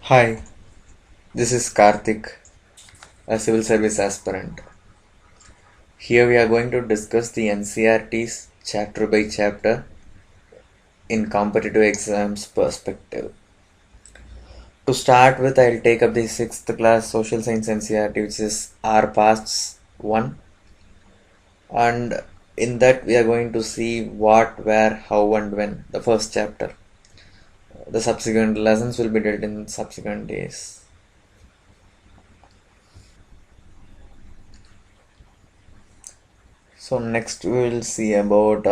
Hi, this is Karthik, a civil service aspirant. Here we are going to discuss the NCRTs chapter by chapter in competitive exams perspective. To start with, I'll take up the 6th class social science NCRT, which is our past one, and in that we are going to see what, where, how, and when, the first chapter. The subsequent lessons will be dealt in subsequent days. So next we will see about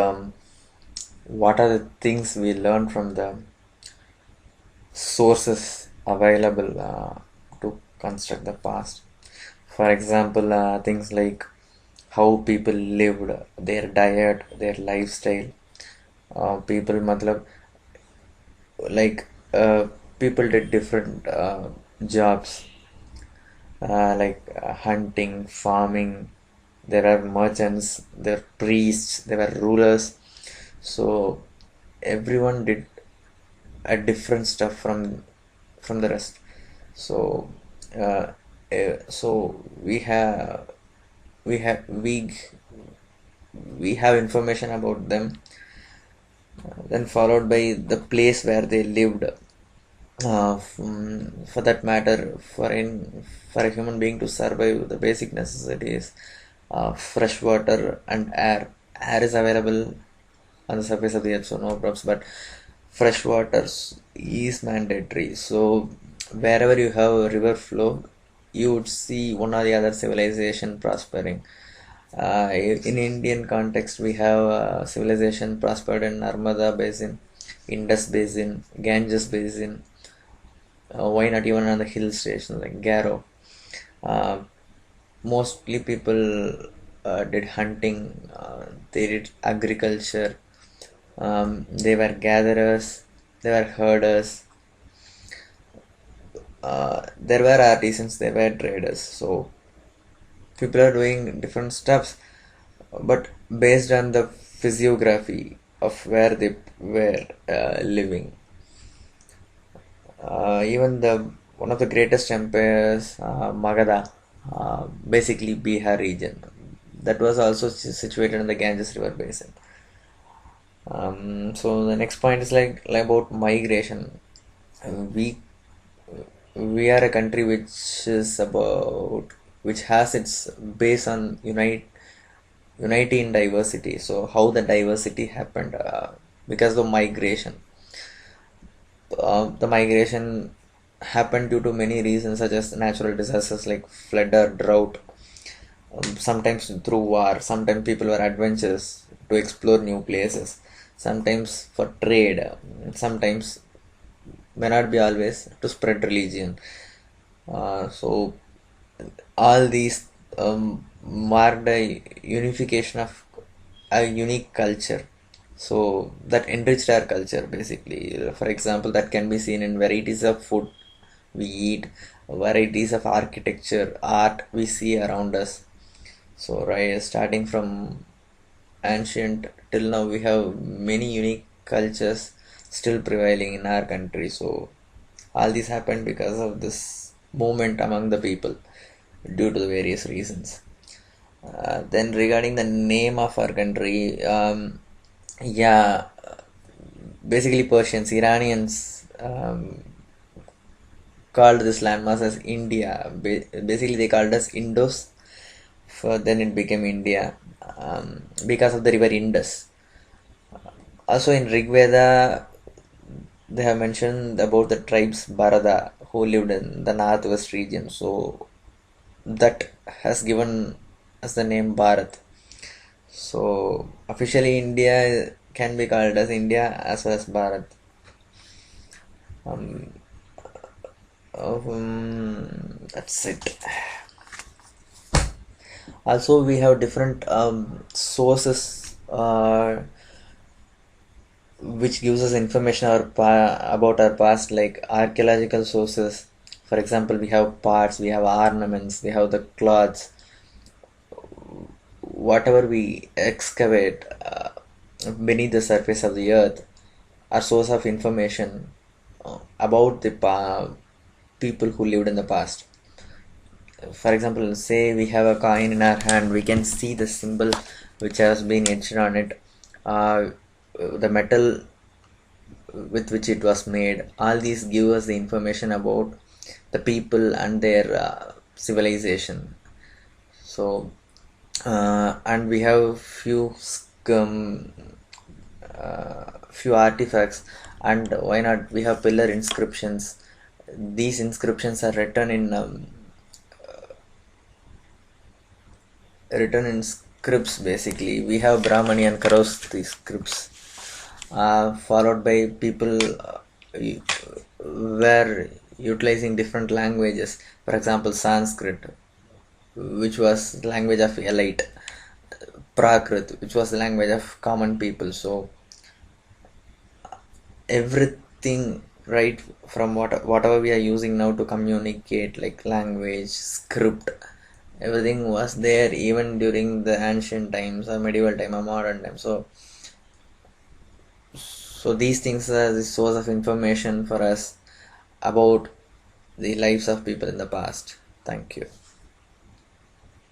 what are the things we learn from the sources available to construct the past. For example, things like how people lived, their diet, their lifestyle. People, matlab, like people did different jobs like hunting, farming. There are merchants, there are priests, there were rulers. So everyone did a different stuff from the rest. So uh, so we have we have information about them, then followed by the place where they lived. For that matter, for a human being to survive, the basic necessities, fresh water and air. Air is available on the surface of the earth, so no problems. But fresh water is mandatory. So wherever you have a river flow, you would see one or the other civilization prospering. In Indian context, we have civilization prospered in Narmada Basin, Indus Basin, Ganges Basin. Why not even on the hill stations like Garo? Uh, Mostly people did hunting, they did agriculture, they were gatherers, they were herders, there were artisans, there were traders. So people are doing different stuffs, but based on the physiography of where they were living. Even the one of the greatest empires, Magadha, basically Bihar region, that was also situated in the Ganges River basin. So the next point is like about migration. We we are a country which has its base on unity in diversity. So how the diversity happened, because of migration. The migration happened due to many reasons such as natural disasters like flood or drought, sometimes through war, sometimes people were adventurous to explore new places, sometimes for trade, sometimes may not be always to spread religion. So all these marked a unification of a unique culture. So that enriched our culture basically. For example, that can be seen in varieties of food we eat, varieties of architecture, art we see around us. So right, starting from ancient till now, we have many unique cultures still prevailing in our country. So all this happened because of this movement among the people due to the various reasons. Then regarding the name of our country, yeah, basically Persians, Iranians called this landmass as India. Basically, they called us Indus. Then it became India because of the river Indus. Also in Rig Veda, they have mentioned about the tribes Bharata who lived in the northwest region. So that has given us the name Bharat. So officially India can be called as India as well as Bharat. Um, that's it. Also, we have different sources which gives us information about our past, like archaeological sources. For example, we have parts, we have ornaments, we have the cloths. Whatever we excavate beneath the surface of the earth are source of information about the people who lived in the past. For example, say we have a coin in our hand, we can see the symbol which has been etched on it, the metal with which it was made. All these give us the information about the people and their civilization. So and we have few artifacts, and why not, we have pillar inscriptions. These inscriptions are written in scripts. Basically, we have Brahmani and Kharosthi scripts, followed by people were utilizing different languages. For example, Sanskrit, which was language of elite, Prakrit, which was the language of common people. So everything, right, from whatever we are using now to communicate, like language, script, everything was there even during the ancient times or medieval time or modern time. So these things are the source of information for us about the lives of people in the past. Thank you.